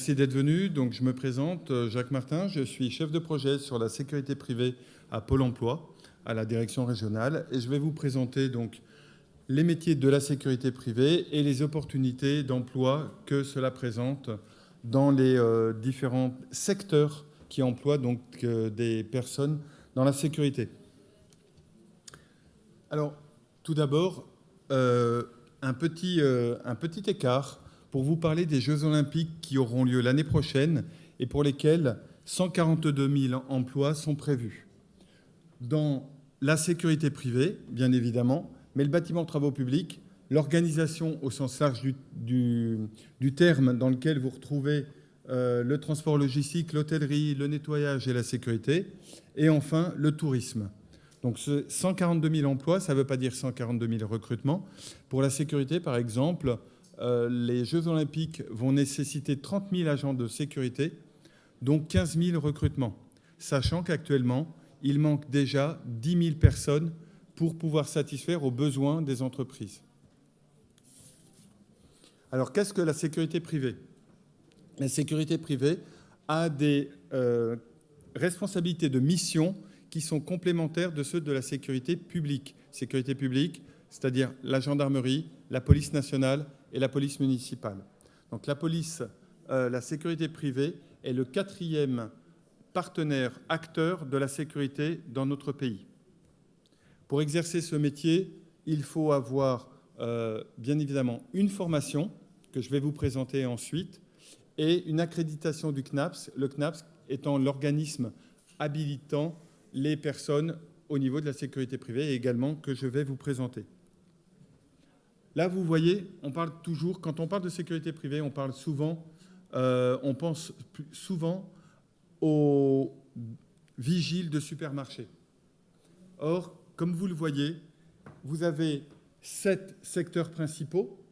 Merci d'être venu. Donc, je me présente, Jacques Martin. Je suis chef de projet sur la sécurité privée à Pôle emploi, à la direction régionale. Et je vais vous présenter donc les métiers de la sécurité privée et les opportunités d'emploi que cela présente dans les différents secteurs qui emploient donc des personnes dans la sécurité. Alors, tout d'abord, un petit écart pour vous parler des Jeux Olympiques qui auront lieu l'année prochaine et pour lesquels 142 000 emplois sont prévus. Dans la sécurité privée, bien évidemment, mais le bâtiment de travaux publics, l'organisation au sens large du terme dans lequel vous retrouvez le transport logistique, l'hôtellerie, le nettoyage et la sécurité, et enfin le tourisme. Donc 142 000 emplois, ça ne veut pas dire 142 000 recrutements. Pour la sécurité, par exemple, les Jeux Olympiques vont nécessiter 30 000 agents de sécurité, donc 15 000 recrutements, sachant qu'actuellement, il manque déjà 10 000 personnes pour pouvoir satisfaire aux besoins des entreprises. Alors, qu'est-ce que la sécurité privée ? La sécurité privée a des responsabilités de mission qui sont complémentaires de ceux de la sécurité publique. Sécurité publique, c'est-à-dire la gendarmerie, la police nationale et la police municipale. Donc la sécurité privée est le 4e partenaire acteur de la sécurité dans notre pays. Pour exercer ce métier, il faut avoir bien évidemment une formation que je vais vous présenter ensuite et une accréditation du CNAPS, le CNAPS étant l'organisme habilitant les personnes au niveau de la sécurité privée et également que je vais vous présenter. Là, vous voyez, on parle toujours, quand on parle de sécurité privée, on pense souvent aux vigiles de supermarché. Or, comme vous le voyez, vous avez 7 secteurs principaux.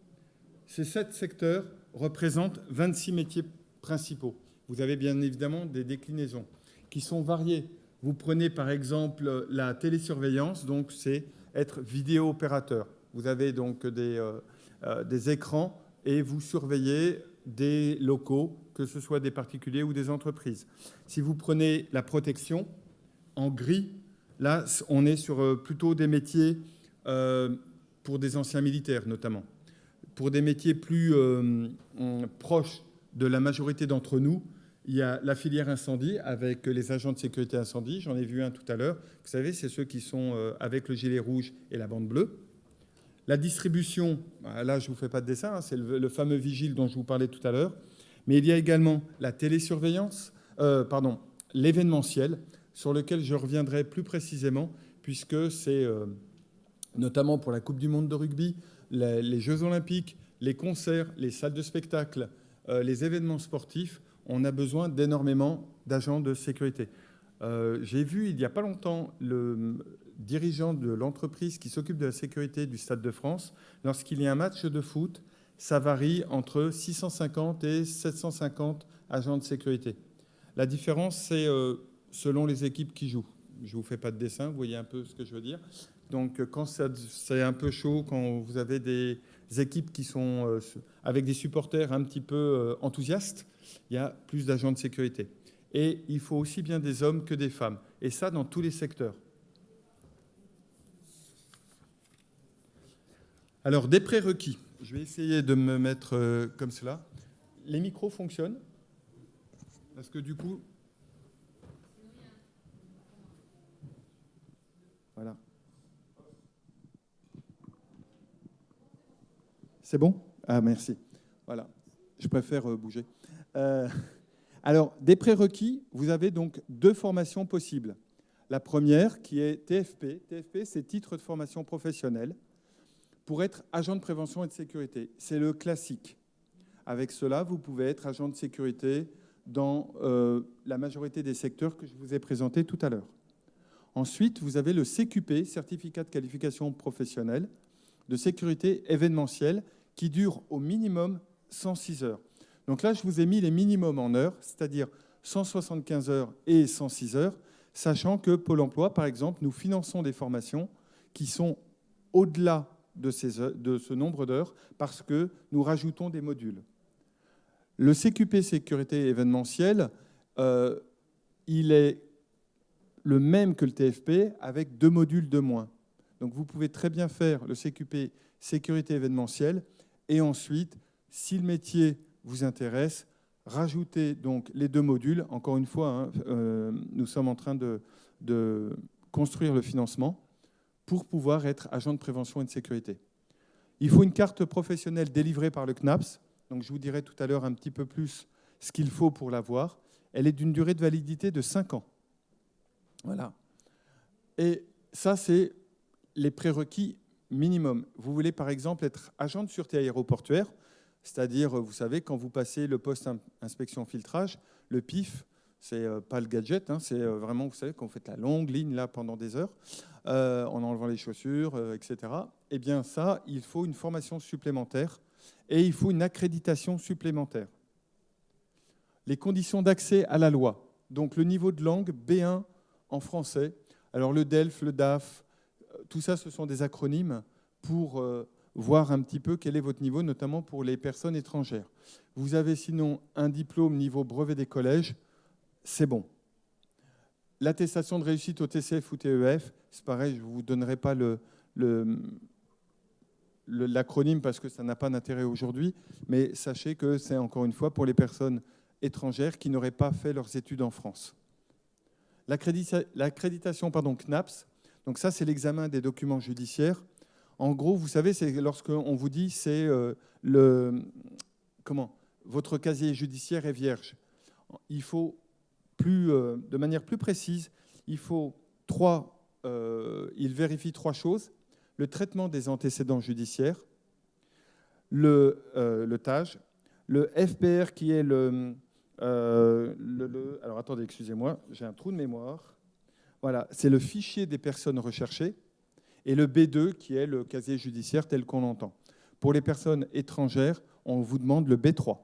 Ces 7 secteurs représentent 26 métiers principaux. Vous avez bien évidemment des déclinaisons qui sont variées. Vous prenez par exemple la télésurveillance, donc c'est être vidéo-opérateur. Vous avez donc des écrans et vous surveillez des locaux, que ce soit des particuliers ou des entreprises. Si vous prenez la protection, en gris, là, on est sur plutôt des métiers pour des anciens militaires notamment. Pour des métiers plus proches de la majorité d'entre nous, il y a la filière incendie avec les agents de sécurité incendie. J'en ai vu un tout à l'heure. Vous savez, c'est ceux qui sont avec le gilet rouge et la bande bleue. La distribution, là, je ne vous fais pas de dessin, hein, c'est le fameux vigile dont je vous parlais tout à l'heure. Mais il y a également la télésurveillance, l'événementiel, sur lequel je reviendrai plus précisément, puisque c'est notamment pour la Coupe du monde de rugby, les Jeux olympiques, les concerts, les salles de spectacle, les événements sportifs, on a besoin d'énormément d'agents de sécurité. J'ai vu il n'y a pas longtemps le dirigeant de l'entreprise qui s'occupe de la sécurité du Stade de France. Lorsqu'il y a un match de foot, ça varie entre 650 et 750 agents de sécurité. La différence, c'est selon les équipes qui jouent. Je ne vous fais pas de dessin, vous voyez un peu ce que je veux dire. Donc, quand c'est un peu chaud, quand vous avez des équipes qui sont avec des supporters un petit peu enthousiastes, il y a plus d'agents de sécurité. Et il faut aussi bien des hommes que des femmes. Et ça, dans tous les secteurs. Alors, des prérequis. Je vais essayer de me mettre comme cela. Les micros fonctionnent ? Parce que du coup... Voilà. C'est bon ? Ah, merci. Voilà. Je préfère bouger. Alors, des prérequis, vous avez donc 2 formations possibles. La première, qui est TFP. TFP, c'est titre de formation professionnelle pour être agent de prévention et de sécurité. C'est le classique. Avec cela, vous pouvez être agent de sécurité dans la majorité des secteurs que je vous ai présentés tout à l'heure. Ensuite, vous avez le CQP, Certificat de qualification professionnelle de sécurité événementielle, qui dure au minimum 106 heures. Donc là, je vous ai mis les minimums en heures, c'est-à-dire 175 heures et 106 heures, sachant que Pôle emploi, par exemple, nous finançons des formations qui sont au-delà de ce nombre d'heures parce que nous rajoutons des modules. Le CQP sécurité événementielle, il est le même que le TFP avec 2 modules de moins. Donc vous pouvez très bien faire le CQP sécurité événementielle et ensuite, si le métier vous intéresse, rajouter donc les 2 modules. Encore une fois, nous sommes en train de construire le financement pour pouvoir être agent de prévention et de sécurité. Il faut une carte professionnelle délivrée par le CNAPS. Donc je vous dirai tout à l'heure un petit peu plus ce qu'il faut pour l'avoir. Elle est d'une durée de validité de 5 ans. Voilà. Et ça, c'est les prérequis minimum. Vous voulez par exemple être agent de sûreté aéroportuaire, c'est-à-dire, vous savez, quand vous passez le poste inspection filtrage, le PIF, c'est pas le gadget, c'est vraiment, vous savez, quand vous faites la longue ligne là pendant des heures, en enlevant les chaussures, etc. Eh bien ça, il faut une formation supplémentaire et il faut une accréditation supplémentaire. Les conditions d'accès à la loi. Donc le niveau de langue B1 en français. Alors le DELF, le DAF, tout ça, ce sont des acronymes pour voir un petit peu quel est votre niveau, notamment pour les personnes étrangères. Vous avez sinon un diplôme niveau brevet des collèges, c'est bon. L'attestation de réussite au TCF ou TEF, c'est pareil, je ne vous donnerai pas l'acronyme parce que ça n'a pas d'intérêt aujourd'hui, mais sachez que c'est encore une fois pour les personnes étrangères qui n'auraient pas fait leurs études en France. L'accréditation CNAPS, donc ça c'est l'examen des documents judiciaires. En gros, vous savez, c'est lorsqu'on vous dit c'est votre casier judiciaire est vierge. Il faut de manière plus précise, il vérifie 3 choses. Le traitement des antécédents judiciaires, le TAJ, le FPR qui est alors attendez, excusez-moi, j'ai un trou de mémoire. Voilà, c'est le fichier des personnes recherchées et le B2 qui est le casier judiciaire tel qu'on l'entend. Pour les personnes étrangères, on vous demande le B3.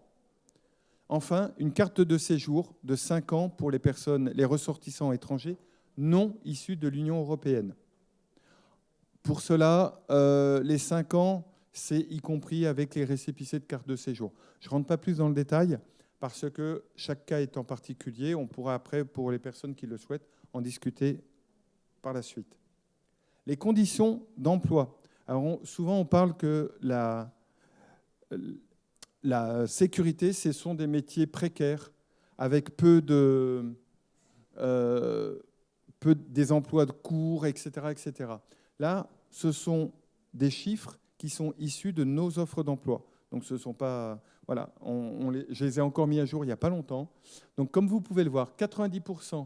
Enfin, une carte de séjour de 5 ans pour les ressortissants étrangers non issus de l'Union européenne. Pour cela, les 5 ans, c'est y compris avec les récépissés de carte de séjour. Je ne rentre pas plus dans le détail parce que chaque cas est en particulier. On pourra après, pour les personnes qui le souhaitent, en discuter par la suite. Les conditions d'emploi. Alors, souvent, on parle que la sécurité, ce sont des métiers précaires avec des emplois de court, etc., etc. Là, ce sont des chiffres qui sont issus de nos offres d'emploi. Donc, ce ne sont pas... Voilà, je les ai encore mis à jour il n'y a pas longtemps. Donc, comme vous pouvez le voir, 90%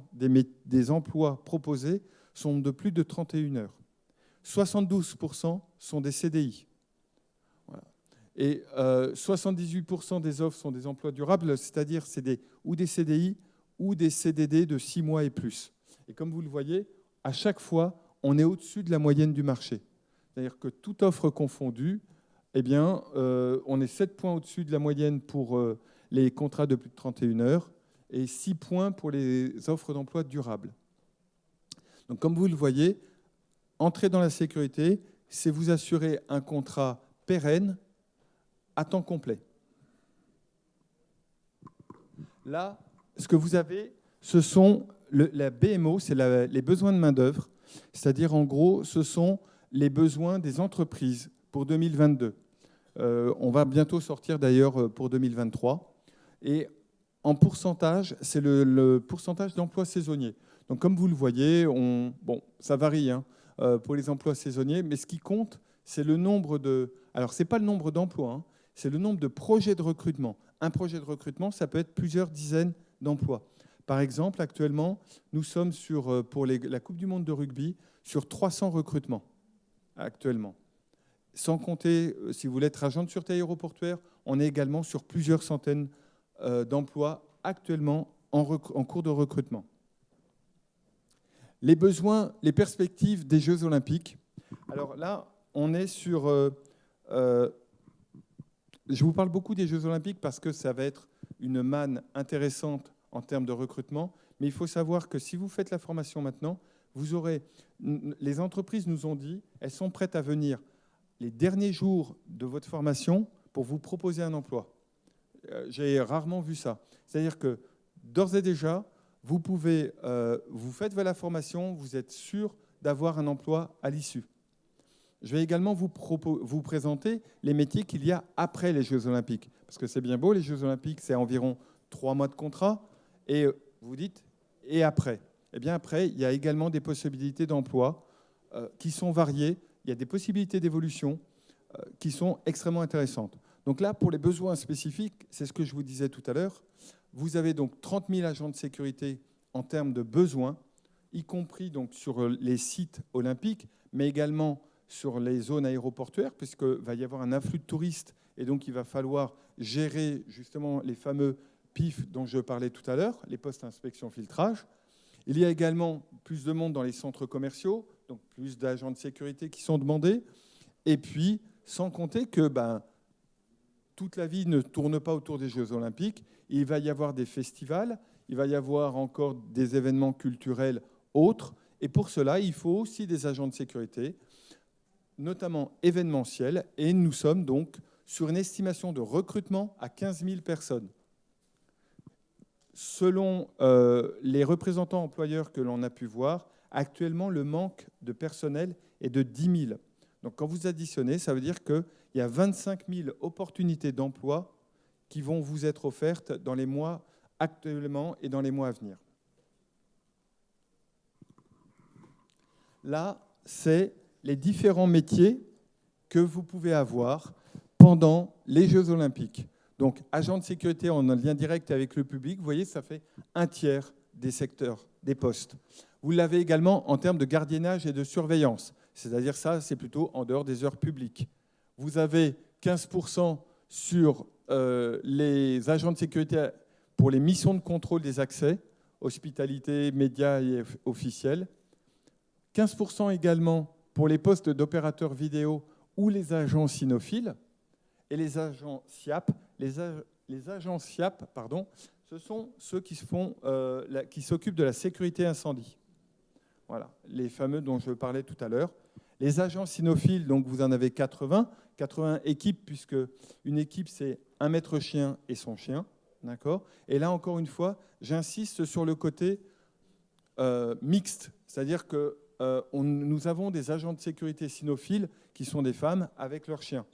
des emplois proposés sont de plus de 31 heures. 72% sont des CDI. Voilà. Et 78% des offres sont des emplois durables, c'est-à-dire ou des CDI ou des CDD de 6 mois et plus. Et comme vous le voyez, à chaque fois, on est au-dessus de la moyenne du marché. C'est-à-dire que toute offre confondue, eh bien, on est 7 points au-dessus de la moyenne pour les contrats de plus de 31 heures et 6 points pour les offres d'emploi durables. Donc, comme vous le voyez, entrer dans la sécurité, c'est vous assurer un contrat pérenne à temps complet. Là, ce que vous avez, ce sont la BMO, c'est les besoins de main-d'œuvre, c'est-à-dire en gros, ce sont les besoins des entreprises pour 2022. On va bientôt sortir d'ailleurs pour 2023. Et en pourcentage, c'est le pourcentage d'emplois saisonniers. Donc comme vous le voyez, ça varie pour les emplois saisonniers, mais ce qui compte, c'est le nombre de... Alors, ce n'est pas le nombre d'emplois, c'est le nombre de projets de recrutement. Un projet de recrutement, ça peut être plusieurs dizaines d'emplois. Par exemple, actuellement, nous sommes pour la Coupe du monde de rugby sur 300 recrutements actuellement. Sans compter, si vous voulez être agent de sûreté aéroportuaire, on est également sur plusieurs centaines d'emplois actuellement en cours de recrutement. Les besoins, les perspectives des Jeux Olympiques. Alors là, on est sur... je vous parle beaucoup des Jeux Olympiques parce que ça va être une manne intéressante en termes de recrutement. Mais il faut savoir que si vous faites la formation maintenant, vous aurez... Les entreprises nous ont dit, elles sont prêtes à venir les derniers jours de votre formation pour vous proposer un emploi. j'ai rarement vu ça. C'est-à-dire que d'ores et déjà, vous pouvez, vous faites la formation, vous êtes sûr d'avoir un emploi à l'issue. Je vais également vous présenter les métiers qu'il y a après les Jeux Olympiques. Parce que c'est bien beau, les Jeux Olympiques, c'est environ 3 mois de contrat. Et vous dites, et après? Eh bien après, il y a également des possibilités d'emploi qui sont variées. Il y a des possibilités d'évolution qui sont extrêmement intéressantes. Donc là, pour les besoins spécifiques, c'est ce que je vous disais tout à l'heure, vous avez donc 30 000 agents de sécurité en termes de besoins, y compris donc sur les sites olympiques, mais également sur les zones aéroportuaires, puisqu'il va y avoir un afflux de touristes, et donc il va falloir gérer justement les fameux PIF dont je parlais tout à l'heure, les postes inspection filtrage. Il y a également plus de monde dans les centres commerciaux, donc plus d'agents de sécurité qui sont demandés, et puis sans compter que toute la vie ne tourne pas autour des Jeux Olympiques. Il va y avoir des festivals, il va y avoir encore des événements culturels autres. Et pour cela, il faut aussi des agents de sécurité, notamment événementiels. Et nous sommes donc sur une estimation de recrutement à 15 000 personnes. Selon les représentants employeurs que l'on a pu voir, actuellement, le manque de personnel est de 10 000. Donc quand vous additionnez, ça veut dire qu'il y a 25 000 opportunités d'emploi qui vont vous être offertes dans les mois actuellement et dans les mois à venir. Là, c'est les différents métiers que vous pouvez avoir pendant les Jeux Olympiques. Donc, agent de sécurité en lien direct avec le public, vous voyez, ça fait 1/3 des secteurs, des postes. Vous l'avez également en termes de gardiennage et de surveillance. C'est-à-dire ça, c'est plutôt en dehors des heures publiques. Vous avez 15% sur les agents de sécurité pour les missions de contrôle des accès, hospitalité, médias et officiels. 15% également pour les postes d'opérateurs vidéo ou les agents cynophiles. Et les agents SIAP, les agents SIAP, pardon, ce sont ceux qui s'occupent de la sécurité incendie. Voilà, les fameux dont je parlais tout à l'heure. Les agents cynophiles, donc vous en avez 80 équipes, puisque une équipe, c'est un maître chien et son chien. D'accord ? Et là, encore une fois, j'insiste sur le côté mixte, c'est-à-dire que nous avons des agents de sécurité cynophiles qui sont des femmes avec leurs chiens.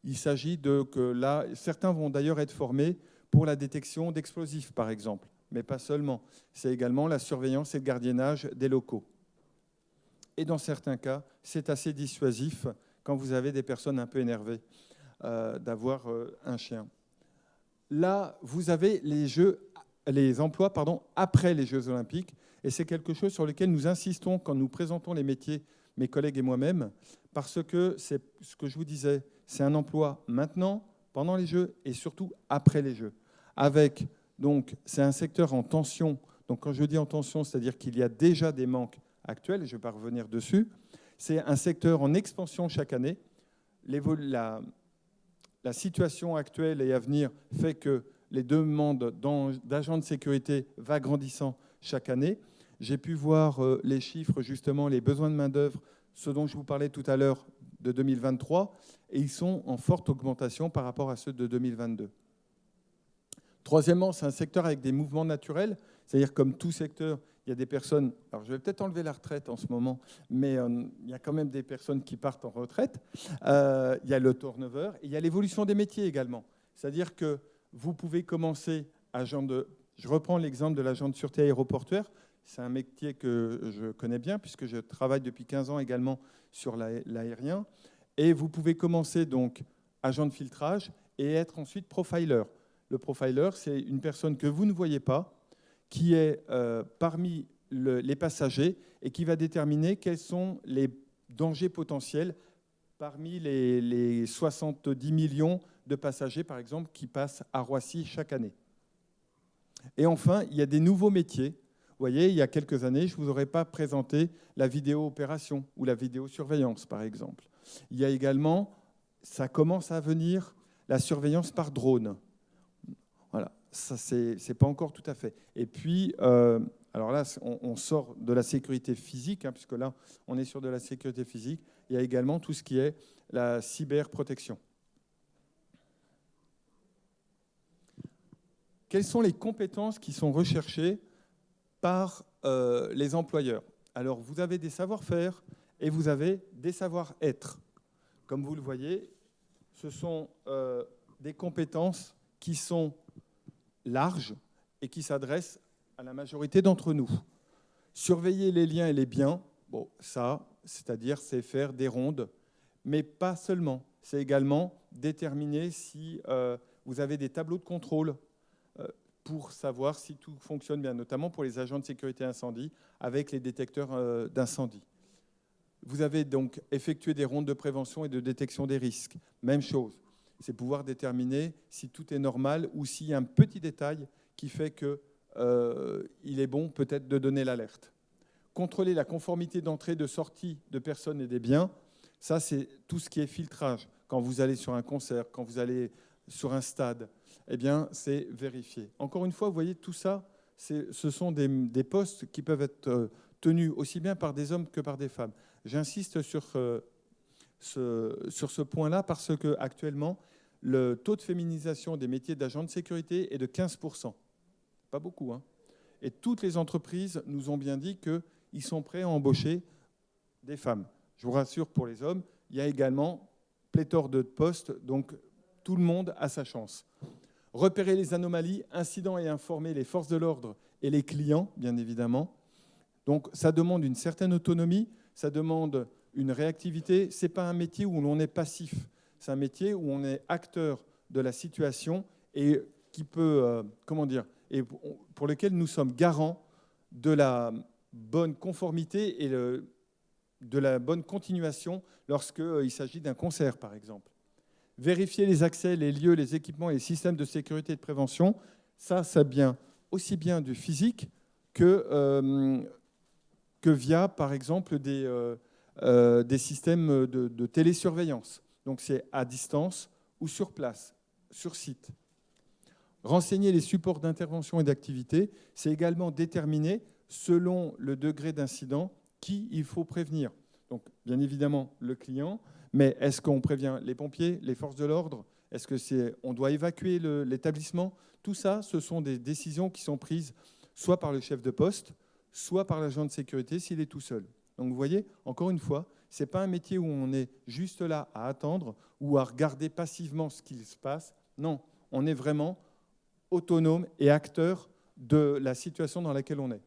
Il s'agit que là, certains vont d'ailleurs être formés pour la détection d'explosifs, par exemple, mais pas seulement. C'est également la surveillance et le gardiennage des locaux. Et dans certains cas, c'est assez dissuasif quand vous avez des personnes un peu énervées d'avoir un chien. Là, vous avez les emplois après les Jeux Olympiques, et c'est quelque chose sur lequel nous insistons quand nous présentons les métiers, mes collègues et moi-même, parce que c'est ce que je vous disais, c'est un emploi maintenant, pendant les Jeux et surtout après les Jeux. Donc, c'est un secteur en tension. Donc, quand je dis en tension, c'est-à-dire qu'il y a déjà des manques actuels, et je ne vais pas revenir dessus. C'est un secteur en expansion chaque année. La situation actuelle et à venir fait que les demandes d'agents de sécurité va grandissant chaque année. J'ai pu voir les chiffres, justement, les besoins de main-d'œuvre, ce dont je vous parlais tout à l'heure de 2023, et ils sont en forte augmentation par rapport à ceux de 2022. Troisièmement, c'est un secteur avec des mouvements naturels, c'est-à-dire comme tout secteur, il y a des personnes, alors je vais peut-être enlever la retraite en ce moment, mais il y a quand même des personnes qui partent en retraite. Il y a le turnover, et il y a l'évolution des métiers également. C'est-à-dire que vous pouvez commencer je reprends l'exemple de l'agent de sûreté aéroportuaire. C'est un métier que je connais bien puisque je travaille depuis 15 ans également sur l'aérien. Et vous pouvez commencer donc agent de filtrage et être ensuite profiler. Le profiler, c'est une personne que vous ne voyez pas, qui est parmi les passagers et qui va déterminer quels sont les dangers potentiels parmi les 70 millions de passagers, par exemple, qui passent à Roissy chaque année. Et enfin, il y a des nouveaux métiers. Vous voyez, il y a quelques années, je ne vous aurais pas présenté la vidéo-opération ou la vidéosurveillance, par exemple. Il y a également, ça commence à venir, la surveillance par drone. Voilà, ça, c'est pas encore tout à fait. Et puis, alors là, on sort de la sécurité physique, puisque là, on est sur de la sécurité physique. Il y a également tout ce qui est la cyberprotection. Quelles sont les compétences qui sont recherchées par les employeurs? Alors, vous avez des savoir-faire et vous avez des savoir-être. Comme vous le voyez, ce sont des compétences qui sont larges et qui s'adressent à la majorité d'entre nous. Surveiller les liens et les biens, bon, ça, c'est-à-dire c'est faire des rondes, mais pas seulement. C'est également déterminer si vous avez des tableaux de contrôle pour savoir si tout fonctionne bien, notamment pour les agents de sécurité incendie avec les détecteurs d'incendie. Vous avez donc effectué des rondes de prévention et de détection des risques. Même chose, c'est pouvoir déterminer si tout est normal ou s'il y a un petit détail qui fait qu'il est bon peut-être de donner l'alerte. Contrôler la conformité d'entrée, de sortie de personnes et des biens, ça c'est tout ce qui est filtrage. Quand vous allez sur un concert, quand vous allez sur un stade, eh bien c'est vérifié. Encore une fois, vous voyez, tout ça, ce sont des postes qui peuvent être tenus aussi bien par des hommes que par des femmes. J'insiste sur ce point-là parce qu'actuellement, le taux de féminisation des métiers d'agent de sécurité est de 15%. Pas beaucoup, hein. Et toutes les entreprises nous ont bien dit qu'ils sont prêts à embaucher des femmes. Je vous rassure, pour les hommes, il y a également pléthore de postes, donc tout le monde a sa chance. Repérer les anomalies, incidents et informer les forces de l'ordre et les clients, bien évidemment. Donc ça demande une certaine autonomie, ça demande une réactivité. Ce n'est pas un métier où l'on est passif, c'est un métier où on est acteur de la situation et qui peut, et pour lequel nous sommes garants de la bonne conformité et de la bonne continuation lorsqu'il s'agit d'un concert, par exemple. Vérifier les accès, les lieux, les équipements et les systèmes de sécurité et de prévention, ça vient aussi bien du physique que via, par exemple, des systèmes de télésurveillance. Donc c'est à distance ou sur place, sur site. Renseigner les supports d'intervention et d'activité, c'est également déterminer, selon le degré d'incident, qui il faut prévenir. Donc, bien évidemment, le client, mais est-ce qu'on prévient les pompiers, les forces de l'ordre? Est-ce qu'on doit évacuer l'établissement? Tout ça, ce sont des décisions qui sont prises soit par le chef de poste, soit par l'agent de sécurité s'il est tout seul. Donc, vous voyez, encore une fois, ce n'est pas un métier où on est juste là à attendre ou à regarder passivement ce qui se passe. Non, on est vraiment autonome et acteur de la situation dans laquelle on est.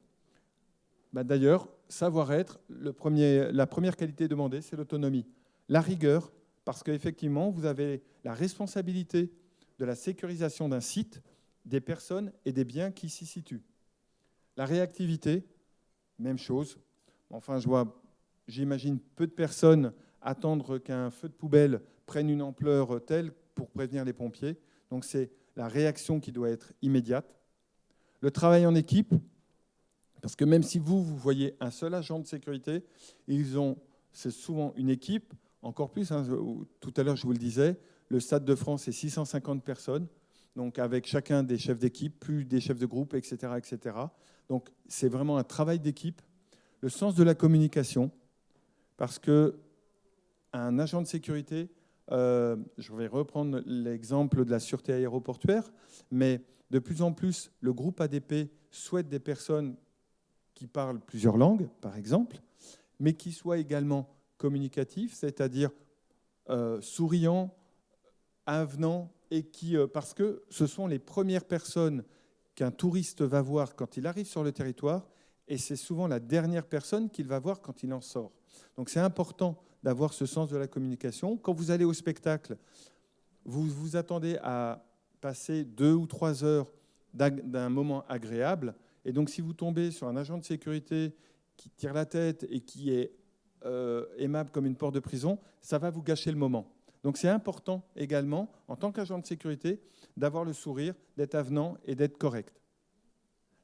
D'ailleurs, savoir-être, la première qualité demandée, c'est l'autonomie. La rigueur, parce qu'effectivement, vous avez la responsabilité de la sécurisation d'un site, des personnes et des biens qui s'y situent. La réactivité, même chose. Enfin, j'imagine peu de personnes attendre qu'un feu de poubelle prenne une ampleur telle pour prévenir les pompiers. Donc, c'est la réaction qui doit être immédiate. Le travail en équipe, parce que même si vous voyez un seul agent de sécurité, c'est souvent une équipe, encore plus, hein, tout à l'heure je vous le disais, le Stade de France c'est 650 personnes, donc avec chacun des chefs d'équipe, plus des chefs de groupe, etc., etc. Donc c'est vraiment un travail d'équipe. Le sens de la communication, parce qu'un agent de sécurité, je vais reprendre l'exemple de la sûreté aéroportuaire, mais de plus en plus, le groupe ADP souhaite des personnes qui parlent plusieurs langues, par exemple, mais qui soient également communicatifs, c'est-à-dire souriants, avenants, et parce que ce sont les premières personnes qu'un touriste va voir quand il arrive sur le territoire, et c'est souvent la dernière personne qu'il va voir quand il en sort. Donc c'est important d'avoir ce sens de la communication. Quand vous allez au spectacle, vous vous attendez à passer 2 ou 3 heures d'un moment agréable. Et donc, si vous tombez sur un agent de sécurité qui tire la tête et qui est aimable comme une porte de prison, ça va vous gâcher le moment. Donc, c'est important également, en tant qu'agent de sécurité, d'avoir le sourire, d'être avenant et d'être correct.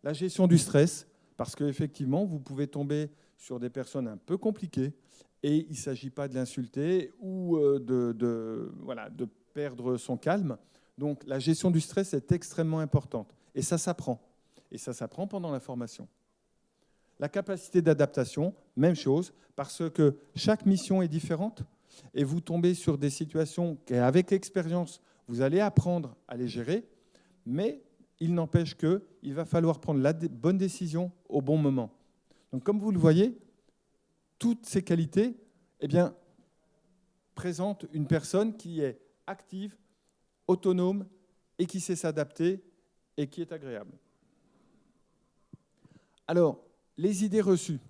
La gestion du stress, parce qu'effectivement, vous pouvez tomber sur des personnes un peu compliquées et il ne s'agit pas de l'insulter ou de perdre son calme. Donc, la gestion du stress est extrêmement importante. Et ça s'apprend. Et ça s'apprend pendant la formation. La capacité d'adaptation, même chose, parce que chaque mission est différente et vous tombez sur des situations qu'avec l'expérience, vous allez apprendre à les gérer, mais il n'empêche qu'il va falloir prendre la bonne décision au bon moment. Donc, comme vous le voyez, toutes ces qualités présentent une personne qui est active, autonome et qui sait s'adapter et qui est agréable. Alors, les idées reçues.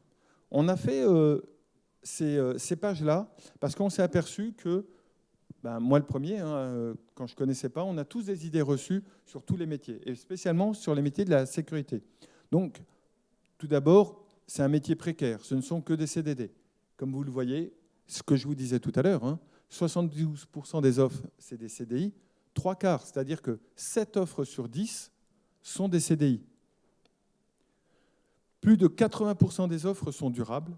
On a fait ces pages-là parce qu'on s'est aperçu que, moi le premier, quand je ne connaissais pas, on a tous des idées reçues sur tous les métiers, et spécialement sur les métiers de la sécurité. Donc, tout d'abord, c'est un métier précaire, ce ne sont que des CDD. Comme vous le voyez, ce que je vous disais tout à l'heure, 72% des offres, c'est des CDI, 3/4, c'est-à-dire que 7 offres sur 10 sont des CDI. Plus de 80% des offres sont durables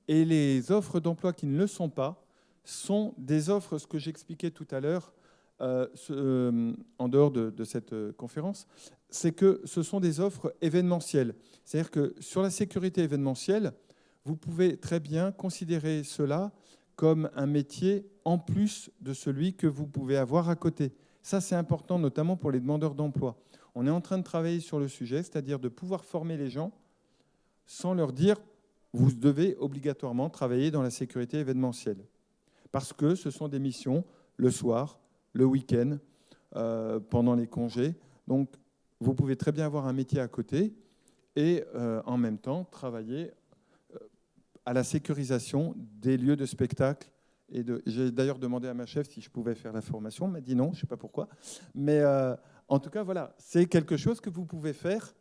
et les offres d'emploi qui ne le sont pas sont des offres, ce que j'expliquais tout à l'heure en dehors de cette conférence, c'est que ce sont des offres événementielles. C'est-à-dire que sur la sécurité événementielle, vous pouvez très bien considérer cela comme un métier en plus de celui que vous pouvez avoir à côté. Ça, c'est important, notamment pour les demandeurs d'emploi. On est en train de travailler sur le sujet, c'est-à-dire de pouvoir former les gens sans leur dire « vous devez obligatoirement travailler dans la sécurité événementielle ». Parce que ce sont des missions le soir, le week-end, pendant les congés. Donc, vous pouvez très bien avoir un métier à côté et en même temps travailler à la sécurisation des lieux de spectacle. J'ai d'ailleurs demandé à ma chef si je pouvais faire la formation. Elle m'a dit non, je ne sais pas pourquoi. Mais en tout cas, voilà, c'est quelque chose que vous pouvez faire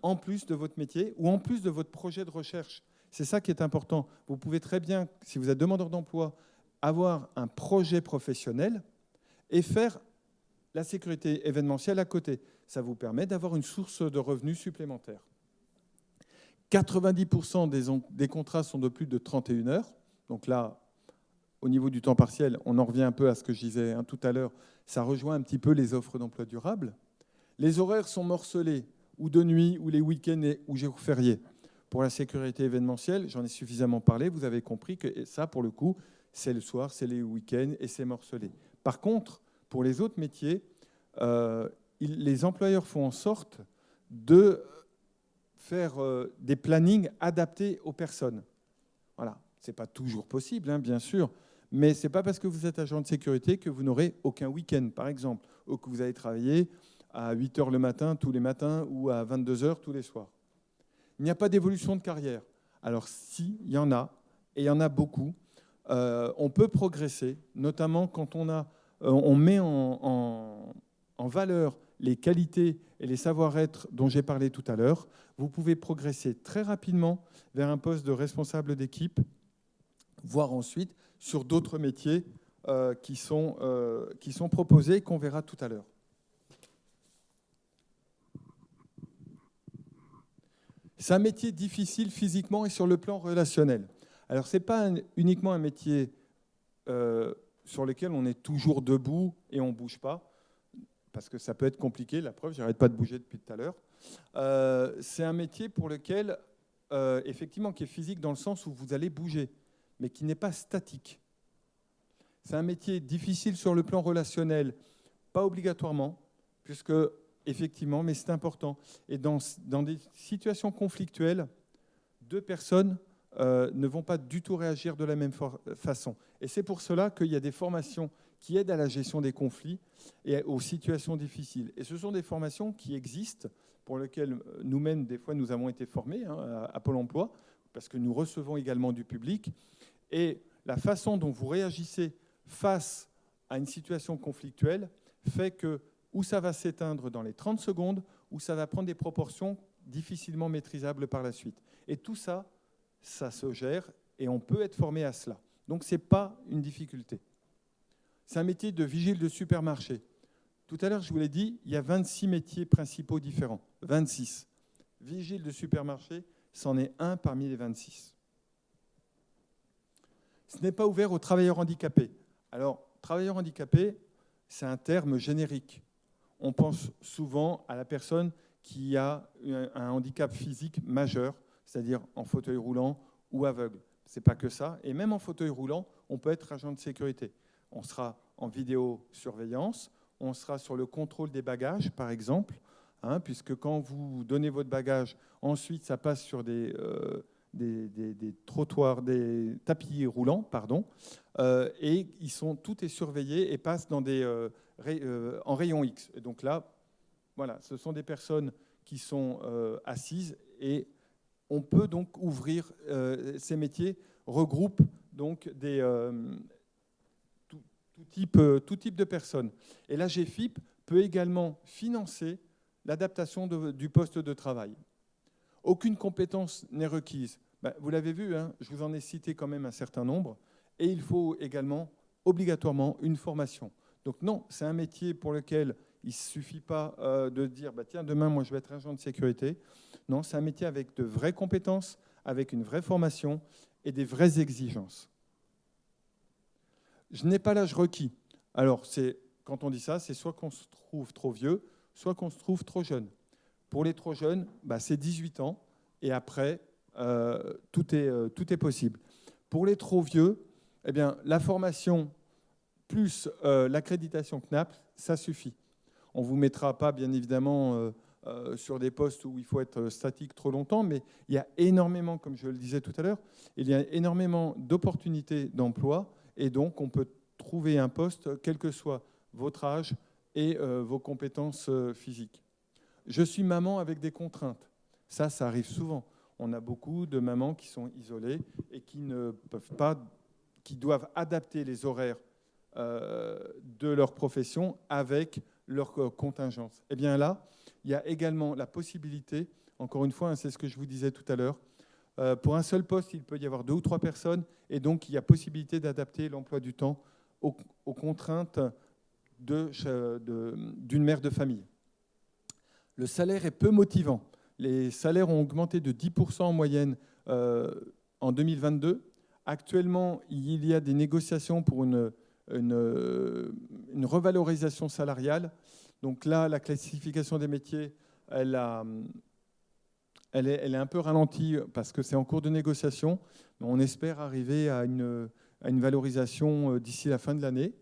en plus de votre métier ou en plus de votre projet de recherche. C'est ça qui est important. Vous pouvez très bien, si vous êtes demandeur d'emploi, avoir un projet professionnel et faire la sécurité événementielle à côté. Ça vous permet d'avoir une source de revenus supplémentaire. 90% des contrats sont de plus de 31 heures. Donc là, au niveau du temps partiel, on en revient un peu à ce que je disais tout à l'heure. Ça rejoint un petit peu les offres d'emploi durable. Les horaires sont morcelés, ou de nuit, ou les week-ends ou jours fériés. Pour la sécurité événementielle, j'en ai suffisamment parlé. Vous avez compris que ça, pour le coup, c'est le soir, c'est les week-ends et c'est morcelé. Par contre, pour les autres métiers, les employeurs font en sorte de faire des plannings adaptés aux personnes. Voilà. Ce n'est pas toujours possible, bien sûr, mais ce n'est pas parce que vous êtes agent de sécurité que vous n'aurez aucun week-end, par exemple, ou que vous allez travailler à 8 h le matin, tous les matins, ou à 22 h tous les soirs. Il n'y a pas d'évolution de carrière. Alors si, il y en a, et il y en a beaucoup. On peut progresser, notamment quand on met en valeur les qualités et les savoir-être dont j'ai parlé tout à l'heure. Vous pouvez progresser très rapidement vers un poste de responsable d'équipe, voire ensuite sur d'autres métiers qui sont proposés et qu'on verra tout à l'heure. C'est un métier difficile physiquement et sur le plan relationnel. Alors, ce n'est pas uniquement un métier sur lequel on est toujours debout et on ne bouge pas, parce que ça peut être compliqué. La preuve, je n'arrête pas de bouger depuis tout à l'heure. C'est un métier pour lequel, effectivement, qui est physique dans le sens où vous allez bouger, mais qui n'est pas statique. C'est un métier difficile sur le plan relationnel, pas obligatoirement, puisque effectivement, mais c'est important. Et dans des situations conflictuelles, deux personnes ne vont pas du tout réagir de la même façon. Et c'est pour cela qu'il y a des formations qui aident à la gestion des conflits et aux situations difficiles. Et ce sont des formations qui existent, pour lesquelles nous-mêmes, des fois, nous avons été formés à Pôle emploi, parce que nous recevons également du public. Et la façon dont vous réagissez face à une situation conflictuelle fait que ou ça va s'éteindre dans les 30 secondes, ou ça va prendre des proportions difficilement maîtrisables par la suite. Et tout ça, ça se gère et on peut être formé à cela. Donc ce n'est pas une difficulté. C'est un métier de vigile de supermarché. Tout à l'heure, je vous l'ai dit, il y a 26 métiers principaux différents. 26. Vigile de supermarché, c'en est un parmi les 26. Ce n'est pas ouvert aux travailleurs handicapés. Alors, travailleurs handicapés, c'est un terme générique. On pense souvent à la personne qui a un handicap physique majeur, c'est-à-dire en fauteuil roulant ou aveugle. Ce n'est pas que ça. Et même en fauteuil roulant, on peut être agent de sécurité. On sera en vidéosurveillance, on sera sur le contrôle des bagages, par exemple, hein, puisque quand vous donnez votre bagage, ensuite ça passe sur des trottoirs, des tapis roulants, pardon, et tout est surveillé et passe dans en rayon X. Et donc là, voilà, ce sont des personnes qui sont assises et on peut donc ouvrir ces métiers, regroupent donc tout type de personnes. Et la GFIP peut également financer l'adaptation du poste de travail. Aucune compétence n'est requise. Ben, vous l'avez vu, hein, je vous en ai cité quand même un certain nombre. Et il faut également, obligatoirement, une formation. Donc non, c'est un métier pour lequel il ne suffit pas de dire bah, « tiens, demain, moi, je vais être agent de sécurité ». Non, c'est un métier avec de vraies compétences, avec une vraie formation et des vraies exigences. Je n'ai pas l'âge requis. Alors, quand on dit ça, c'est soit qu'on se trouve trop vieux, soit qu'on se trouve trop jeune. Pour les trop jeunes, bah, c'est 18 ans, et après, tout est possible. Pour les trop vieux, eh bien, la formation plus l'accréditation CNAP, ça suffit. On ne vous mettra pas, bien évidemment, sur des postes où il faut être statique trop longtemps, mais il y a énormément, comme je le disais tout à l'heure, il y a énormément d'opportunités d'emploi, et donc on peut trouver un poste, quel que soit votre âge et vos compétences physiques. Je suis maman avec des contraintes. Ça arrive souvent. On a beaucoup de mamans qui sont isolées et qui ne peuvent pas, qui doivent adapter les horaires de leur profession avec leur contingence. Eh bien là, il y a également la possibilité, encore une fois, hein, c'est ce que je vous disais tout à l'heure, pour un seul poste, il peut y avoir 2 ou 3 personnes, et donc il y a possibilité d'adapter l'emploi du temps aux contraintes d'une mère de famille. Le salaire est peu motivant. Les salaires ont augmenté de 10% en moyenne en 2022. Actuellement, il y a des négociations pour une revalorisation salariale. Donc là, la classification des métiers, elle est un peu ralentie parce que c'est en cours de négociation. Mais on espère arriver à une valorisation d'ici la fin de l'année.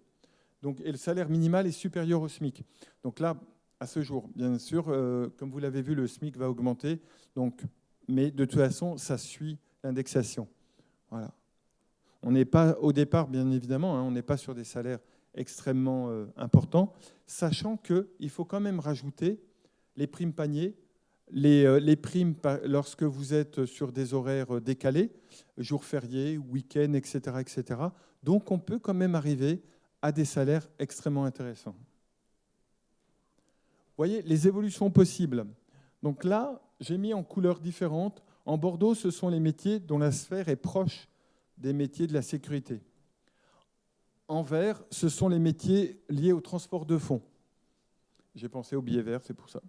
Et le salaire minimal est supérieur au SMIC. Donc là, à ce jour, bien sûr, comme vous l'avez vu, le SMIC va augmenter. Mais de toute façon, ça suit l'indexation. Voilà. On n'est pas, au départ, bien évidemment, hein, on n'est pas sur des salaires extrêmement importants, sachant qu'il faut quand même rajouter les primes paniers, les primes lorsque vous êtes sur des horaires décalés, jours fériés, week-ends, etc., etc. Donc on peut quand même arriver à des salaires extrêmement intéressants. Vous voyez, les évolutions possibles. Donc là, j'ai mis en couleurs différentes. En Bordeaux, ce sont les métiers dont la sphère est proche des métiers de la sécurité. En vert, ce sont les métiers liés au transport de fonds. J'ai pensé au billet vert, c'est pour ça.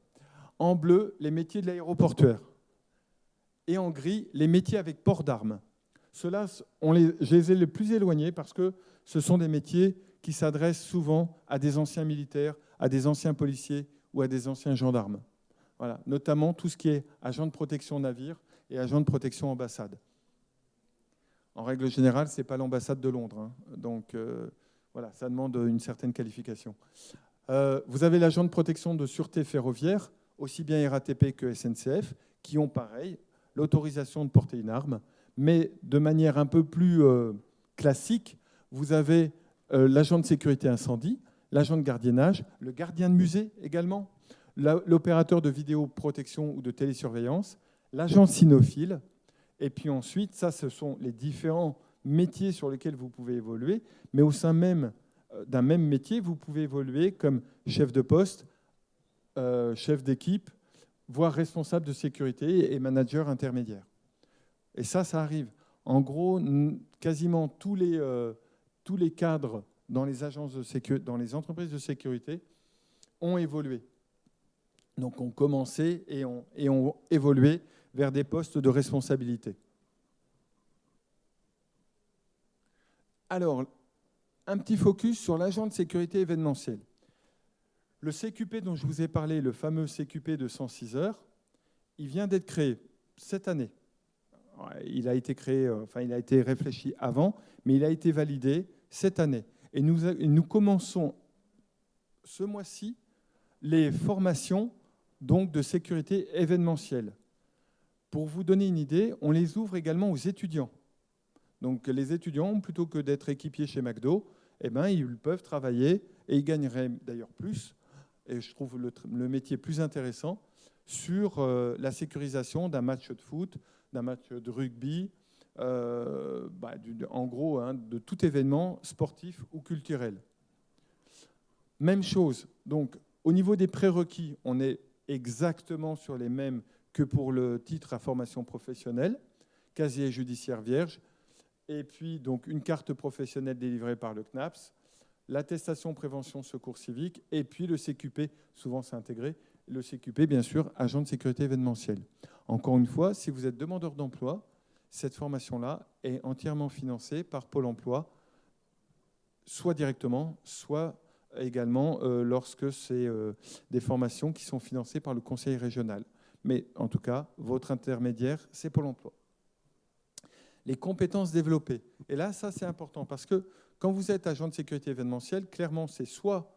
En bleu, les métiers de l'aéroportuaire. Et en gris, les métiers avec port d'armes. Ceux-là, je les ai les plus éloignés parce que ce sont des métiers qui s'adressent souvent à des anciens militaires, à des anciens policiers ou à des anciens gendarmes. Voilà. Notamment tout ce qui est agent de protection navire et agent de protection ambassade. En règle générale, ce n'est pas l'ambassade de Londres. Hein. Donc, voilà, ça demande une certaine qualification. Vous avez l'agent de protection de sûreté ferroviaire, aussi bien RATP que SNCF, qui ont pareil, l'autorisation de porter une arme. Mais de manière un peu plus classique, vous avez l'agent de sécurité incendie, l'agent de gardiennage, le gardien de musée également, l'opérateur de vidéoprotection ou de télésurveillance, l'agent cynophile. Et puis ensuite, ça, ce sont les différents métiers sur lesquels vous pouvez évoluer. Mais au sein même d'un même métier, vous pouvez évoluer comme chef de poste, chef d'équipe, voire responsable de sécurité et manager intermédiaire. Et ça arrive. En gros, quasiment tous les cadres dans les agences dans les entreprises de sécurité ont évolué. Donc, ont commencé et ont évolué vers des postes de responsabilité. Alors, un petit focus sur l'agent de sécurité événementielle. Le CQP dont je vous ai parlé, le fameux CQP de 106 heures, il vient d'être créé cette année. Il a été créé, il a été réfléchi avant, mais il a été validé cette année. Et nous commençons ce mois-ci les formations donc de sécurité événementielle. Pour vous donner une idée, on les ouvre également aux étudiants. Donc les étudiants, plutôt que d'être équipiers chez McDo, eh ben, ils peuvent travailler et ils gagneraient d'ailleurs plus, et je trouve le métier plus intéressant, sur la sécurisation d'un match de foot, d'un match de rugby, en gros, hein, de tout événement sportif ou culturel. Même chose, donc au niveau des prérequis, on est exactement sur les mêmes que pour le titre à formation professionnelle, casier judiciaire vierge, et puis donc une carte professionnelle délivrée par le CNAPS, l'attestation prévention secours civique, et puis le CQP, souvent c'est intégré, le CQP bien sûr, agent de sécurité événementielle. Encore une fois, si vous êtes demandeur d'emploi, cette formation-là est entièrement financée par Pôle emploi, soit directement, soit également lorsque c'est des formations qui sont financées par le conseil régional. Mais en tout cas, votre intermédiaire, c'est Pôle emploi. Les compétences développées. Et là, ça, c'est important parce que quand vous êtes agent de sécurité événementielle, clairement, c'est soit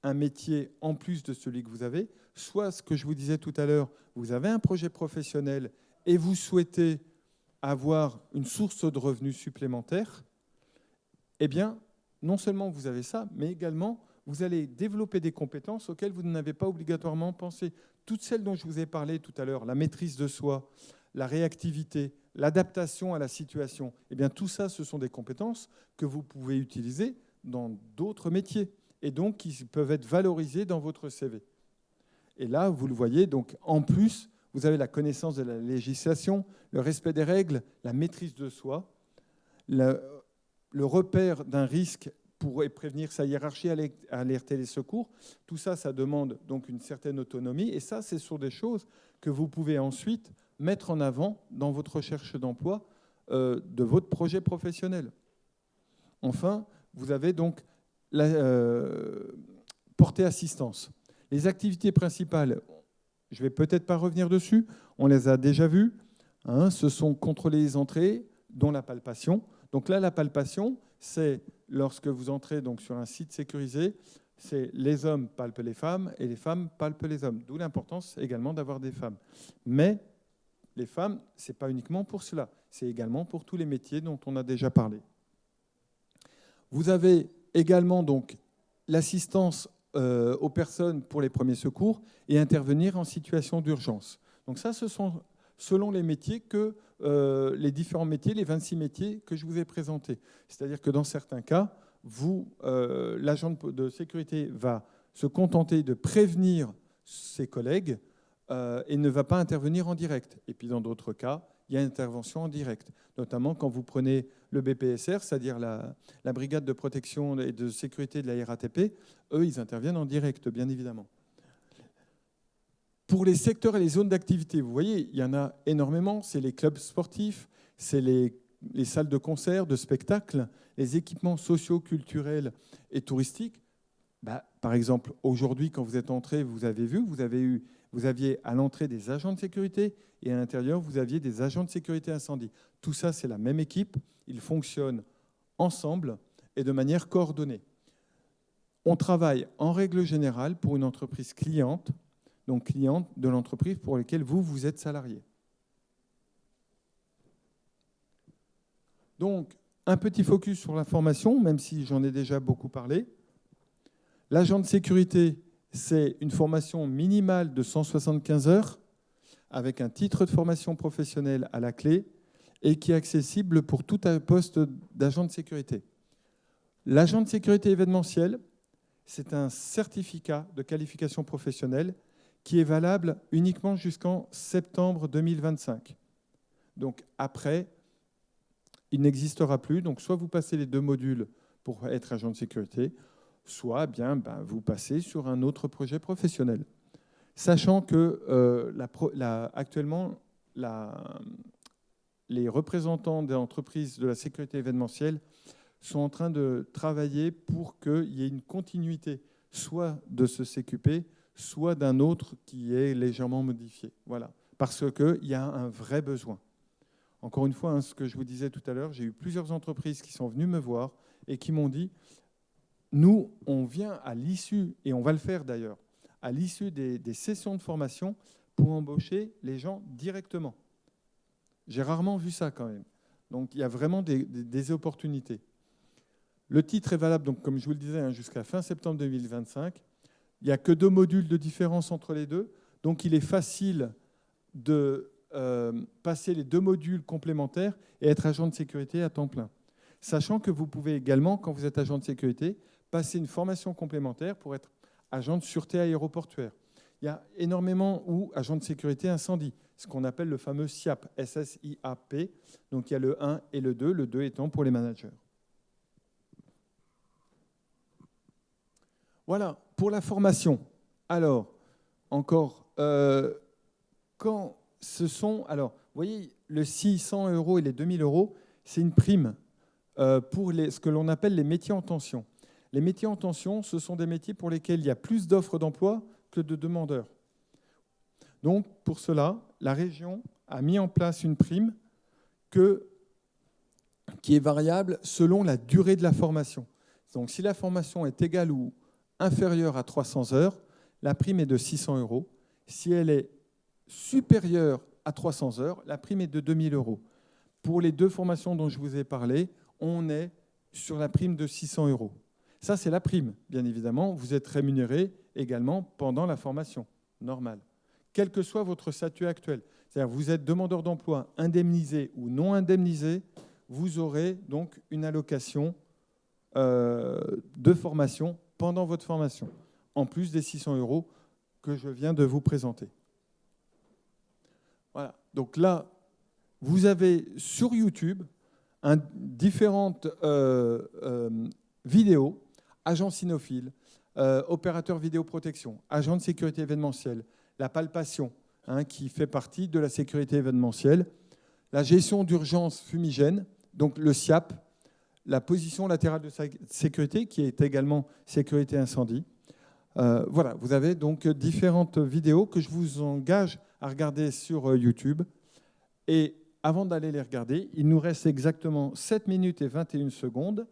un métier en plus de celui que vous avez, soit ce que je vous disais tout à l'heure, vous avez un projet professionnel et vous souhaitez avoir une source de revenus supplémentaire, eh bien, non seulement vous avez ça, mais également, vous allez développer des compétences auxquelles vous n'avez pas obligatoirement pensé. Toutes celles dont je vous ai parlé tout à l'heure, la maîtrise de soi, la réactivité, l'adaptation à la situation, eh bien, tout ça, ce sont des compétences que vous pouvez utiliser dans d'autres métiers et donc qui peuvent être valorisées dans votre CV. Et là, vous le voyez, donc en plus, vous avez la connaissance de la législation, le respect des règles, la maîtrise de soi, le repère d'un risque pour prévenir sa hiérarchie, alerter les secours. Tout ça, ça demande donc une certaine autonomie. Et ça, ce sont des choses que vous pouvez ensuite mettre en avant dans votre recherche d'emploi de votre projet professionnel. Enfin, vous avez donc la portée assistance. Les activités principales, je ne vais peut-être pas revenir dessus, on les a déjà vues. Hein, ce sont contrôler les entrées, dont la palpation. Donc là, la palpation, c'est lorsque vous entrez donc sur un site sécurisé, c'est les hommes palpent les femmes et les femmes palpent les hommes. D'où l'importance également d'avoir des femmes. Mais les femmes, ce n'est pas uniquement pour cela, c'est également pour tous les métiers dont on a déjà parlé. Vous avez également donc l'assistance aux personnes pour les premiers secours et intervenir en situation d'urgence. Donc ça, ce sont selon les métiers les différents métiers, les 26 métiers que je vous ai présentés. C'est-à-dire que dans certains cas, l'agent de sécurité va se contenter de prévenir ses collègues et ne va pas intervenir en direct. Et puis dans d'autres cas, il y a une intervention en direct, notamment quand vous prenez le BPSR, c'est-à-dire la brigade de protection et de sécurité de la RATP, eux, ils interviennent en direct, bien évidemment. Pour les secteurs et les zones d'activité, vous voyez, il y en a énormément. C'est les clubs sportifs, c'est les salles de concert, de spectacles, les équipements sociaux, culturels et touristiques. Par exemple, aujourd'hui, quand vous êtes entré, vous avez vu, vous aviez à l'entrée des agents de sécurité et à l'intérieur, vous aviez des agents de sécurité incendie. Tout ça, c'est la même équipe. Ils fonctionnent ensemble et de manière coordonnée. On travaille en règle générale pour une entreprise cliente, donc cliente de l'entreprise pour laquelle vous êtes salarié. Donc, un petit focus sur la formation, même si j'en ai déjà beaucoup parlé. L'agent de sécurité, c'est une formation minimale de 175 heures avec un titre de formation professionnelle à la clé et qui est accessible pour tout un poste d'agent de sécurité. L'agent de sécurité événementiel, c'est un certificat de qualification professionnelle qui est valable uniquement jusqu'en septembre 2025. Donc après, il n'existera plus. Donc soit vous passez les 2 modules pour être agent de sécurité, soit vous passez sur un autre projet professionnel. Sachant que actuellement, les représentants des entreprises de la sécurité événementielle sont en train de travailler pour qu'il y ait une continuité, soit de ce CQP, soit d'un autre qui est légèrement modifié. Voilà. Parce qu'il y a un vrai besoin. Encore une fois, ce que je vous disais tout à l'heure, j'ai eu plusieurs entreprises qui sont venues me voir et qui m'ont dit « Nous, on vient à l'issue, et on va le faire d'ailleurs, à l'issue des sessions de formation pour embaucher les gens directement. J'ai rarement vu ça quand même. Donc il y a vraiment des opportunités. Le titre est valable, donc, comme je vous le disais, jusqu'à fin septembre 2025. Il n'y a que 2 modules de différence entre les deux. Donc il est facile de passer les 2 modules complémentaires et être agent de sécurité à temps plein. Sachant que vous pouvez également, quand vous êtes agent de sécurité, passer une formation complémentaire pour être agent de sûreté aéroportuaire. Il y a énormément, ou agent de sécurité incendie, ce qu'on appelle le fameux SIAP, S-S-I-A-P. Donc il y a le 1 et le 2 étant pour les managers. Voilà, pour la formation. Alors, encore, quand ce sont... Alors, vous voyez, le 600 € et les 2000 €, c'est une prime pour ce que l'on appelle les métiers en tension. Les métiers en tension, ce sont des métiers pour lesquels il y a plus d'offres d'emploi que de demandeurs. Donc, pour cela, la région a mis en place une prime qui est variable selon la durée de la formation. Donc, si la formation est égale ou inférieure à 300 heures, la prime est de 600 €. Si elle est supérieure à 300 heures, la prime est de 2000 €. Pour les 2 formations dont je vous ai parlé, on est sur la prime de 600 €. Ça, c'est la prime. Bien évidemment, vous êtes rémunéré également pendant la formation normale, quel que soit votre statut actuel. C'est-à-dire vous êtes demandeur d'emploi, indemnisé ou non indemnisé, vous aurez donc une allocation de formation pendant votre formation, en plus des 600 € que je viens de vous présenter. Voilà. Donc là, vous avez sur YouTube différentes vidéos, agents cynophiles, opérateurs vidéoprotection, agents de sécurité événementielle, la palpation, qui fait partie de la sécurité événementielle, la gestion d'urgence fumigène, donc le SIAP, la position latérale de sécurité, qui est également sécurité incendie. Voilà, vous avez donc différentes vidéos que je vous engage à regarder sur YouTube. Et avant d'aller les regarder, il nous reste exactement 7 minutes et 21 secondes.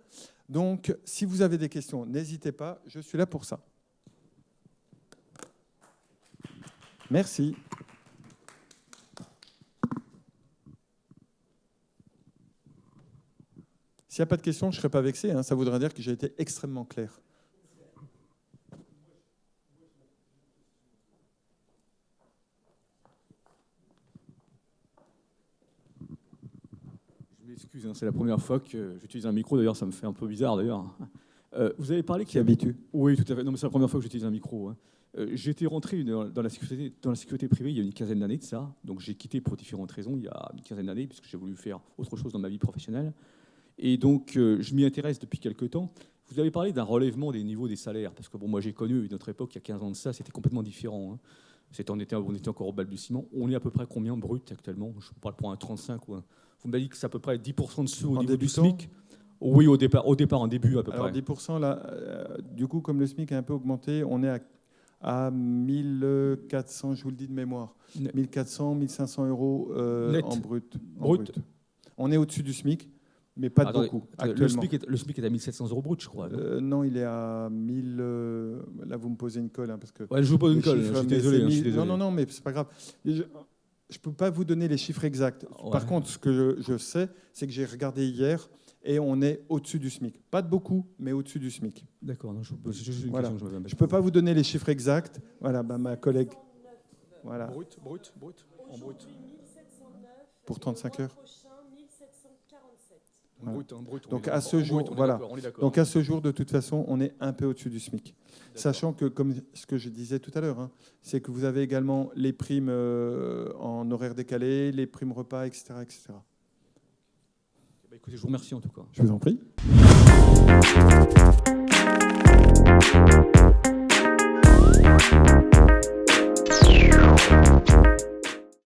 Donc, si vous avez des questions, n'hésitez pas, je suis là pour ça. Merci. S'il n'y a pas de questions, je ne serai pas vexé. Ça voudrait dire que j'ai été extrêmement clair. Je m'excuse, c'est la première fois que j'utilise un micro. D'ailleurs, ça me fait un peu bizarre, d'ailleurs. Vous avez parlé qui habitue. Oui, tout à fait. Non, mais c'est la première fois que j'utilise un micro. J'ai été rentré dans la sécurité privée il y a une quinzaine d'années de ça. Donc, j'ai quitté pour différentes raisons il y a une quinzaine d'années, puisque j'ai voulu faire autre chose dans ma vie professionnelle. Et donc, je m'y intéresse depuis quelques temps. Vous avez parlé d'un relèvement des niveaux des salaires, parce que bon, moi, j'ai connu notre époque, il y a 15 ans de ça, c'était complètement différent. On était encore au balbutiement. On est à peu près combien brut actuellement? Je parle pour un 35 ou un... Vous m'avez dit que c'est à peu près 10% de dessous au niveau du SMIC. Oui, au départ, en début à peu près. Alors 10%, là, du coup, comme le SMIC a un peu augmenté, on est à 1400, je vous le dis de mémoire, 1400, 1500 € en brut. On est au-dessus du SMIC, mais pas de beaucoup. Actuellement. Le SMIC est à 1700 € brut, je crois. Non, il est à 1000... là, vous me posez une colle. Parce que je vous pose une colle, je suis désolé. Non, mais c'est pas grave. Je ne peux pas vous donner les chiffres exacts. Ouais. Par contre, ce que je sais, c'est que j'ai regardé hier et on est au-dessus du SMIC. Pas de beaucoup, mais au-dessus du SMIC. D'accord. C'est juste une voilà. question que je me ne peux pas vous donner les chiffres exacts. Voilà, ma collègue. Voilà. Brut. En brut. Pour 35 heures. Brut. Donc à ce jour, voilà. Donc à ce jour, de toute façon, on est un peu au-dessus du SMIC. Sachant que, comme ce que je disais tout à l'heure, c'est que vous avez également les primes en horaire décalé, les primes repas, etc., etc. Écoutez, je vous remercie en tout cas. Je vous en prie.